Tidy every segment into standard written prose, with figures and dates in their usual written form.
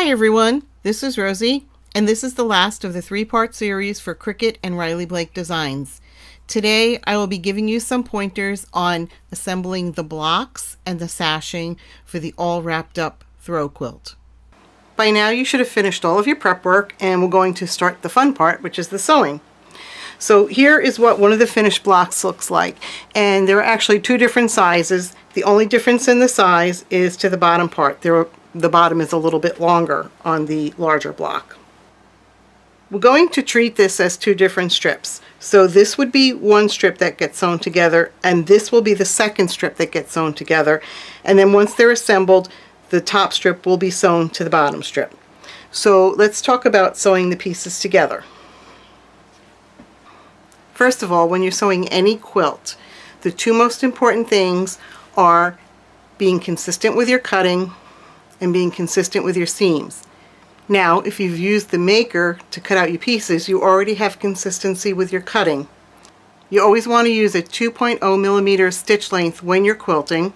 Hi everyone, this is Rosie, and this is the last of the three-part series for Cricut and Riley Blake Designs. Today I will be giving you some pointers on assembling the blocks and the sashing for the all wrapped up throw quilt. By now you should have finished all of your prep work, and we're going to start the fun part, which is the sewing. So here is what one of the finished blocks looks like, and there are actually two different sizes. The only difference in the size is to the bottom part. The bottom is a little bit longer on the larger block. We're going to treat this as two different strips. So this would be one strip that gets sewn together, and this will be the second strip that gets sewn together. And then once they're assembled, the top strip will be sewn to the bottom strip. So let's talk about sewing the pieces together. First of all, when you're sewing any quilt, the two most important things are being consistent with your cutting and being consistent with your seams. Now, if you've used the maker to cut out your pieces, you already have consistency with your cutting. You always want to use a 2.0 millimeter stitch length when you're quilting,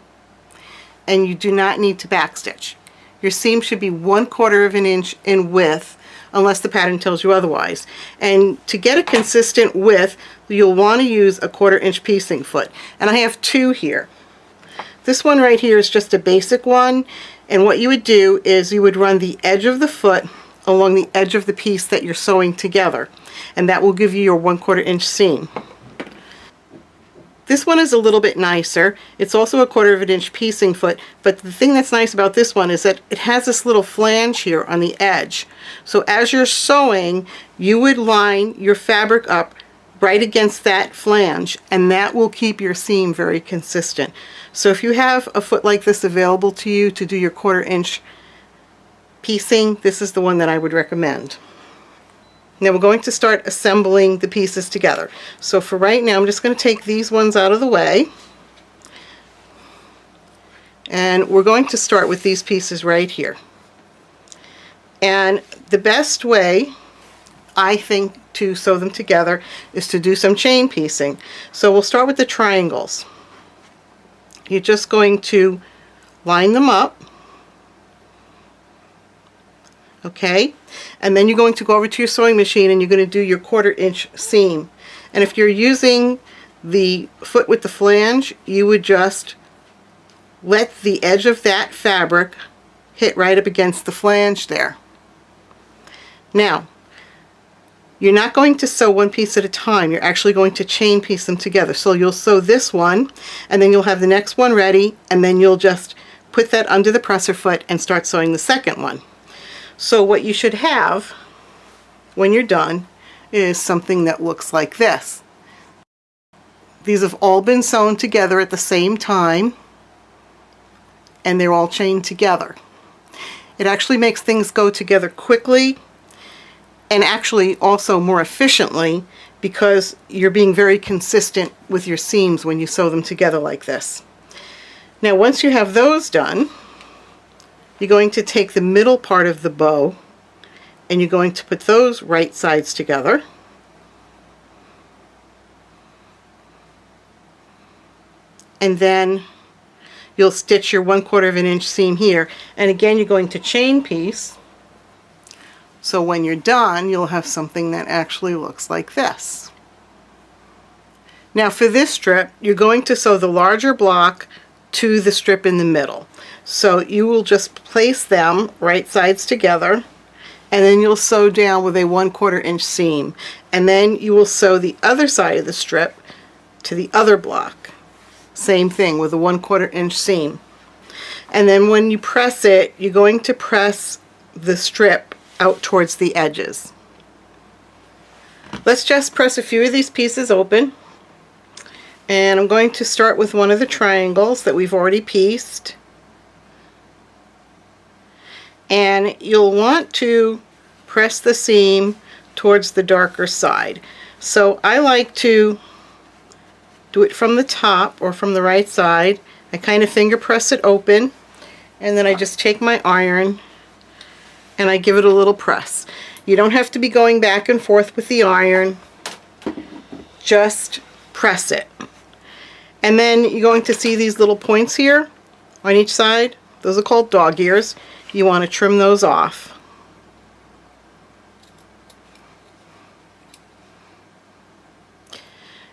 and you do not need to backstitch. Your seam should be 1/4 of an inch in width, unless the pattern tells you otherwise. And to get a consistent width, you'll want to use a 1/4 inch piecing foot. And I have two here. This one right here is just a basic one, and what you would do is you would run the edge of the foot along the edge of the piece that you're sewing together, and that will give you your 1/4 inch seam. This one is a little bit nicer. It's also a 1/4 of an inch piecing foot, but the thing that's nice about this one is that it has this little flange here on the edge. So as you're sewing, you would line your fabric up right against that flange, and that will keep your seam very consistent. So if you have a foot like this available to you to do your 1/4 inch piecing, this is the one that I would recommend. Now we're going to start assembling the pieces together. So for right now, I'm just going to take these ones out of the way, and we're going to start with these pieces right here. And the best way, I think, to sew them together is to do some chain piecing. So we'll start with the triangles. You're just going to line them up, okay, and then you're going to go over to your sewing machine and you're going to do your 1/4 inch seam. And if you're using the foot with the flange, you would just let the edge of that fabric hit right up against the flange there. Now, you're not going to sew one piece at a time. You're actually going to chain piece them together. So you'll sew this one, and then you'll have the next one ready, and then you'll just put that under the presser foot and start sewing the second one. So what you should have when you're done is something that looks like this. These have all been sewn together at the same time, and they're all chained together. It actually makes things go together quickly, and actually also more efficiently, because you're being very consistent with your seams when you sew them together like this. Now once you have those done, you're going to take the middle part of the bow and you're going to put those right sides together. And then you'll stitch your 1/4 of an inch seam here, and again you're going to chain piece. So when you're done, you'll have something that actually looks like this. Now for this strip, you're going to sew the larger block to the strip in the middle. So you will just place them right sides together, and then you'll sew down with a 1/4 inch seam. And then you will sew the other side of the strip to the other block. Same thing with a 1/4 inch seam. And then when you press it, you're going to press the strip out towards the edges. Let's just press a few of these pieces open, and I'm going to start with one of the triangles that we've already pieced. And you'll want to press the seam towards the darker side. So I like to do it from the top or from the right side. I kind of finger press it open, and then I just take my iron and I give it a little press. You don't have to be going back and forth with the iron, just press it. And then you're going to see these little points here on each side. Those are called dog ears. You want to trim those off.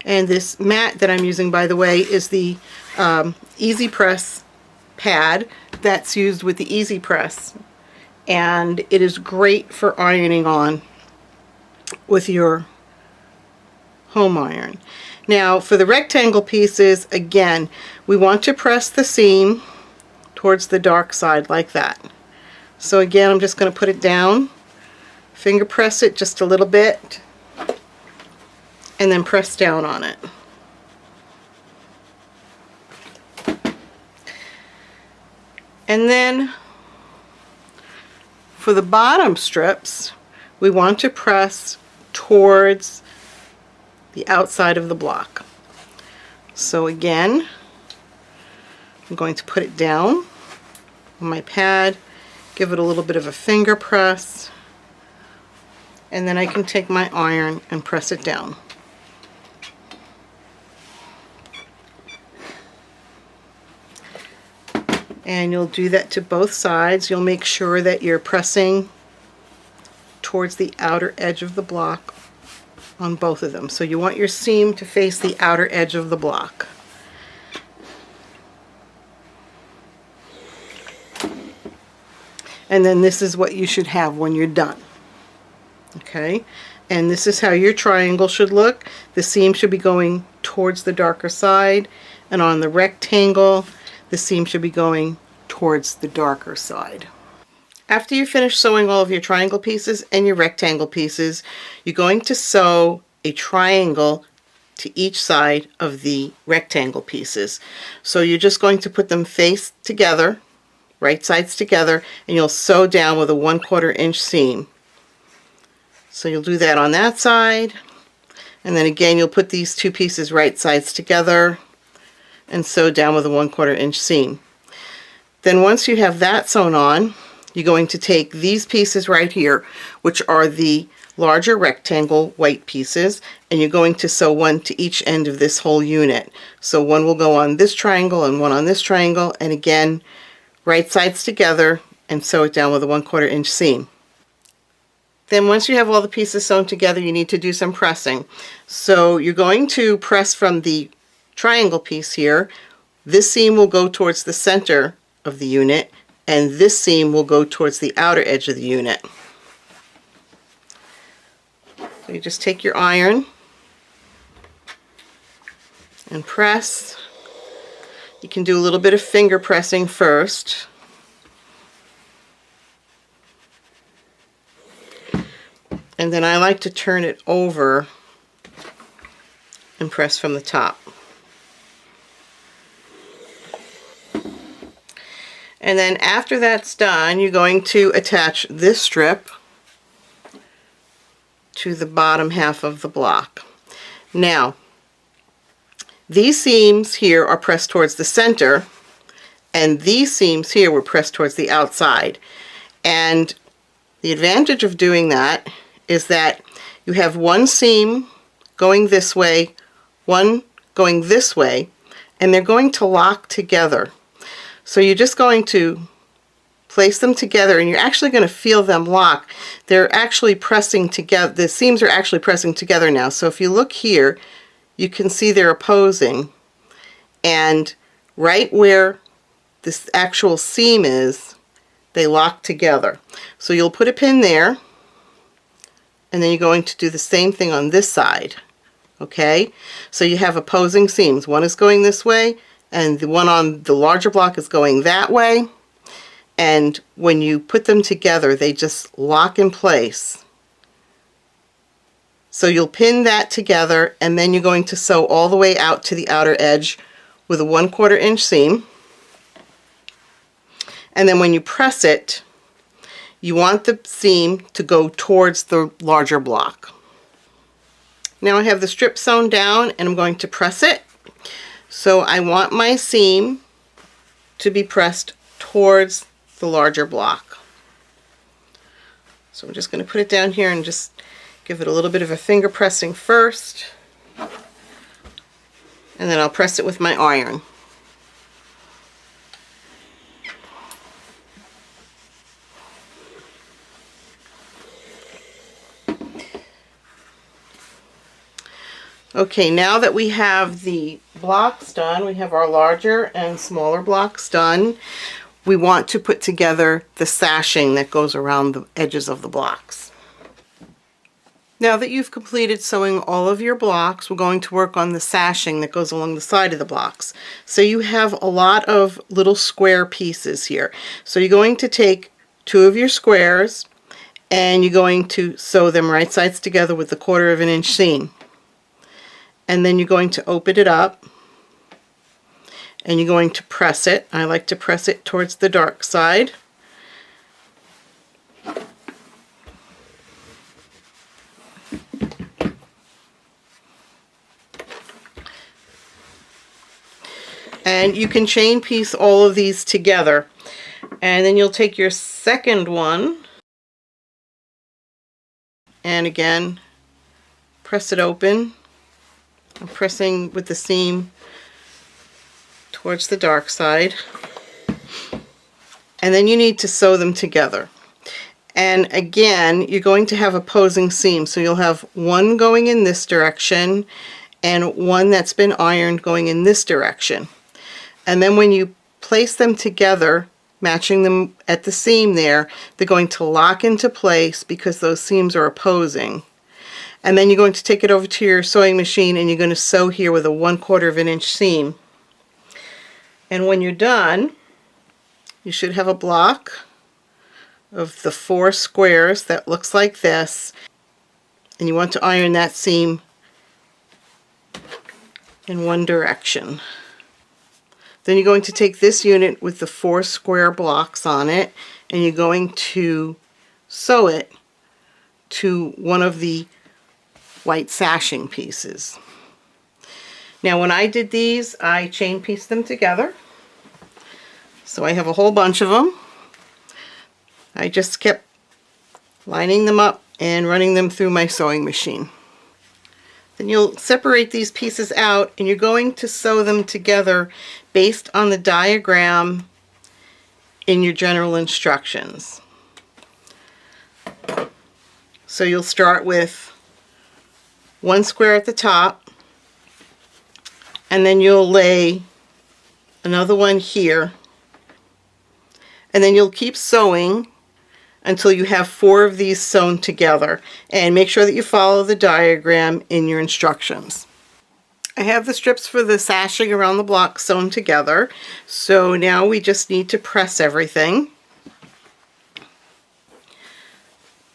And this mat that I'm using, by the way, is the Easy Press pad that's used with the Easy Press. And it is great for ironing on with your home iron. Now for the rectangle pieces, again, we want to press the seam towards the dark side like that. So again, I'm just going to put it down, finger press it just a little bit, and then press down on it. And then for the bottom strips, we want to press towards the outside of the block. So again, I'm going to put it down on my pad, give it a little bit of a finger press, and then I can take my iron and press it down. And you'll do that to both sides. You'll make sure that you're pressing towards the outer edge of the block on both of them. So you want your seam to face the outer edge of the block. And then this is what you should have when you're done. Okay? And this is how your triangle should look. The seam should be going towards the darker side, and on the rectangle, the seam should be going towards the darker side. After you finish sewing all of your triangle pieces and your rectangle pieces, you're going to sew a triangle to each side of the rectangle pieces. So you're just going to put them face together, right sides together, and you'll sew down with a 1/4 inch seam. So you'll do that on that side, and then again you'll put these two pieces right sides together and sew down with a 1/4 inch seam. Then once you have that sewn on, you're going to take these pieces right here, which are the larger rectangle white pieces, and you're going to sew one to each end of this whole unit. So one will go on this triangle and one on this triangle, and again right sides together and sew it down with a 1/4 inch seam. Then once you have all the pieces sewn together, you need to do some pressing. So you're going to press from the triangle piece here. This seam will go towards the center of the unit, and this seam will go towards the outer edge of the unit. So you just take your iron and press. You can do a little bit of finger pressing first. And then I like to turn it over and press from the top. And then after that's done, you're going to attach this strip to the bottom half of the block. Now, these seams here are pressed towards the center, and these seams here were pressed towards the outside. And the advantage of doing that is that you have one seam going this way, one going this way, and they're going to lock together. So you're just going to place them together, and you're actually going to feel them lock. They're actually pressing together. The seams are actually pressing together now. So if you look here, you can see they're opposing, and right where this actual seam is, they lock together. So you'll put a pin there, and then you're going to do the same thing on this side. Okay, so you have opposing seams. One is going this way, and the one on the larger block is going that way. And when you put them together, they just lock in place. So you'll pin that together, and then you're going to sew all the way out to the outer edge with a 1/4 inch seam. And then when you press it, you want the seam to go towards the larger block. Now I have the strip sewn down, and I'm going to press it. So I want my seam to be pressed towards the larger block. So I'm just going to put it down here and just give it a little bit of a finger pressing first, and then I'll press it with my iron. Okay, now that we have the blocks done, we have our larger and smaller blocks done, we want to put together the sashing that goes around the edges of the blocks. Now that you've completed sewing all of your blocks, we're going to work on the sashing that goes along the side of the blocks. So you have a lot of little square pieces here. So you're going to take 2 of your squares and you're going to sew them right sides together with the 1/4 of an inch seam. And then you're going to open it up and you're going to press it. I like to press it towards the dark side. And you can chain piece all of these together. And then you'll take your second one and again press it open. I'm pressing with the seam towards the dark side. And then you need to sew them together. And again, you're going to have opposing seams. So you'll have one going in this direction and one that's been ironed going in this direction. And then when you place them together, matching them at the seam there, they're going to lock into place because those seams are opposing. And then you're going to take it over to your sewing machine and you're going to sew here with a 1/4 of an inch seam. And when you're done, you should have a block of the 4 squares that looks like this, and you want to iron that seam in one direction. Then you're going to take this unit with the 4 square blocks on it and you're going to sew it to one of the white sashing pieces. Now when I did these, I chain pieced them together. So I have a whole bunch of them. I just kept lining them up and running them through my sewing machine. Then you'll separate these pieces out and you're going to sew them together based on the diagram in your general instructions. So you'll start with 1 square at the top and then you'll lay another one here, and then you'll keep sewing until you have 4 of these sewn together, and make sure that you follow the diagram in your instructions. I have the strips for the sashing around the block sewn together, so now we just need to press everything.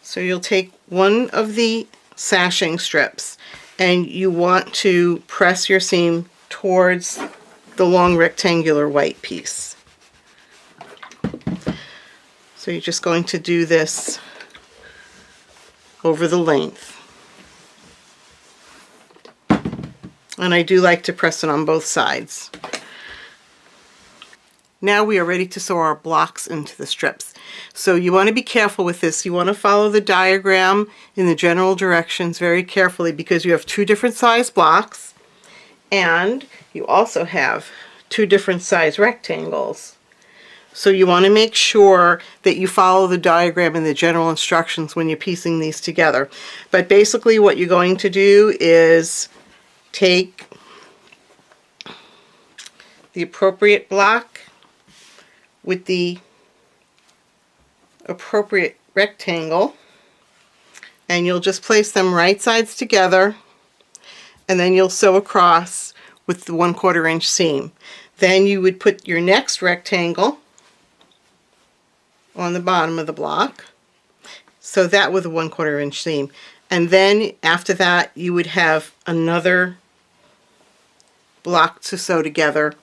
So you'll take one of the sashing strips and you want to press your seam towards the long rectangular white piece. So you're just going to do this over the length. And I do like to press it on both sides. Now we are ready to sew our blocks into the strips. So you want to be careful with this. You want to follow the diagram in the general directions very carefully because you have 2 different size blocks and you also have 2 different size rectangles. So you want to make sure that you follow the diagram in the general instructions when you're piecing these together. But basically what you're going to do is take the appropriate block with the appropriate rectangle and you'll just place them right sides together, and then you'll sew across with the 1/4 inch seam. Then you would put your next rectangle on the bottom of the block, sew that with a 1/4 inch seam, and then after that you would have another block to sew together,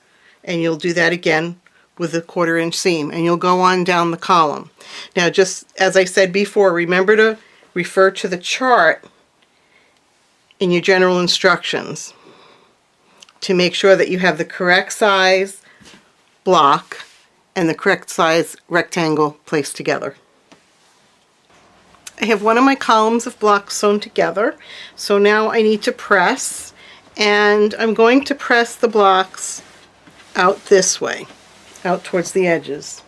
and you'll do that again with a 1/4 inch seam, and you'll go on down the column. Now, just as I said before, remember to refer to the chart in your general instructions to make sure that you have the correct size block and the correct size rectangle placed together. I have one of my columns of blocks sewn together, so now I need to press, and I'm going to press the blocks out this way, out towards the edges.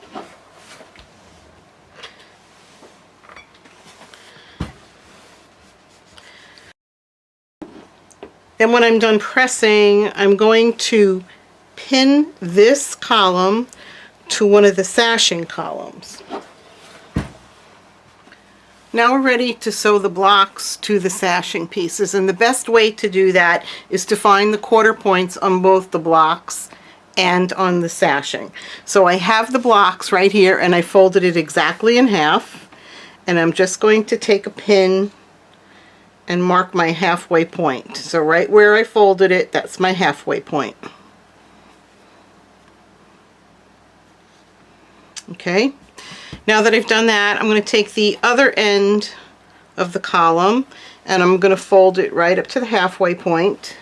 Then when I'm done pressing, I'm going to pin this column to one of the sashing columns. Now we're ready to sew the blocks to the sashing pieces, and the best way to do that is to find the quarter points on both the blocks and on the sashing. So I have the blocks right here, and I folded it exactly in half, and I'm just going to take a pin and mark my halfway point. So right where I folded it, that's my halfway point. Okay. Now that I've done that, I'm going to take the other end of the column and I'm going to fold it right up to the halfway point.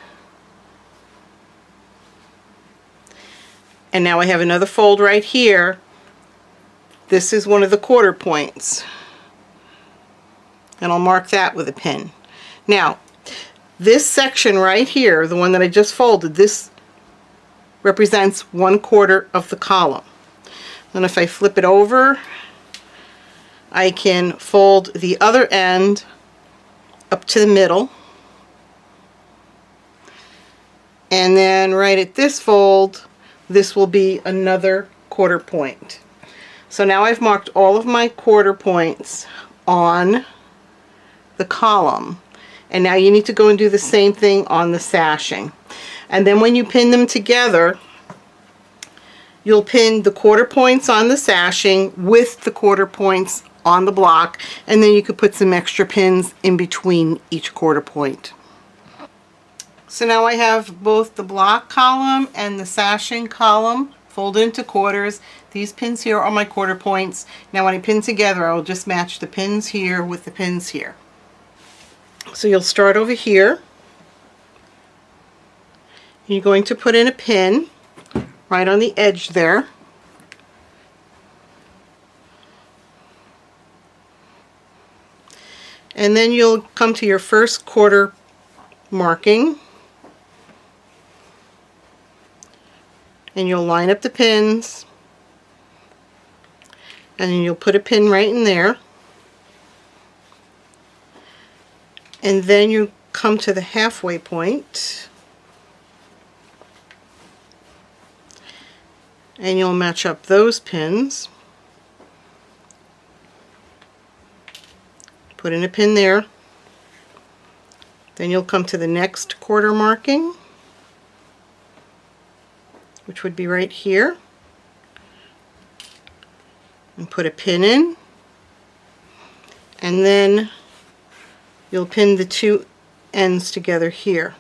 And now I have another fold right here. This is one of the quarter points. And I'll mark that with a pin. Now, this section right here, the one that I just folded, this represents 1/4 of the column. And if I flip it over, I can fold the other end up to the middle, and then right at this fold, this will be another quarter point. So now I've marked all of my quarter points on the column, and now you need to go and do the same thing on the sashing. And then when you pin them together, you'll pin the quarter points on the sashing with the quarter points on the block, and then you could put some extra pins in between each quarter point. So now I have both the block column and the sashing column folded into quarters. These pins here are my quarter points. Now when I pin together, I will just match the pins here with the pins here. So you'll start over here. You're going to put in a pin right on the edge there. And then you'll come to your first quarter marking, and you'll line up the pins, and then you'll put a pin right in there, and then you come to the halfway point, and you'll match up those pins. Put in a pin there. Then you'll come to the next quarter marking, which would be right here, and put a pin in, and then you'll pin the two ends together here.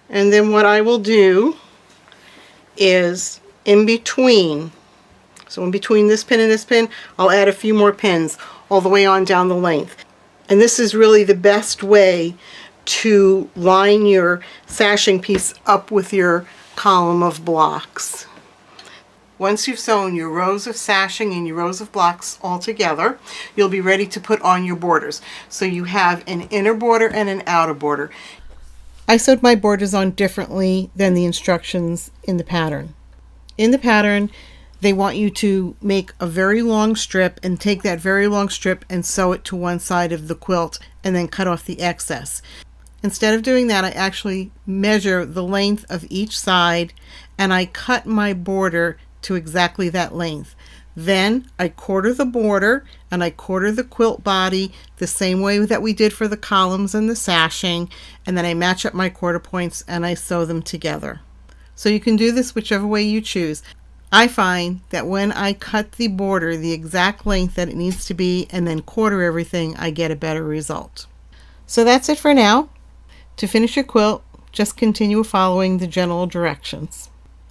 And then what I will do is in between, so in between this pin and this pin, I'll add a few more pins all the way on down the length. And this is really the best way to line your sashing piece up with your column of blocks. Once you've sewn your rows of sashing and your rows of blocks all together, you'll be ready to put on your borders. So you have an inner border and an outer border. I sewed my borders on differently than the instructions in the pattern. In the pattern, they want you to make a very long strip and take that very long strip and sew it to one side of the quilt and then cut off the excess. Instead of doing that, I actually measure the length of each side and I cut my border to exactly that length. Then I quarter the border and I quarter the quilt body the same way that we did for the columns and the sashing, and then I match up my quarter points and I sew them together. So you can do this whichever way you choose. I find that when I cut the border the exact length that it needs to be and then quarter everything, I get a better result. So that's it for now. To finish your quilt, just continue following the general directions.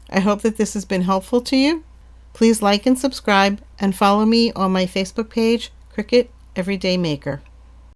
I hope that this has been helpful to you. Please like and subscribe and follow me on my Facebook page, Cricut Everyday Maker.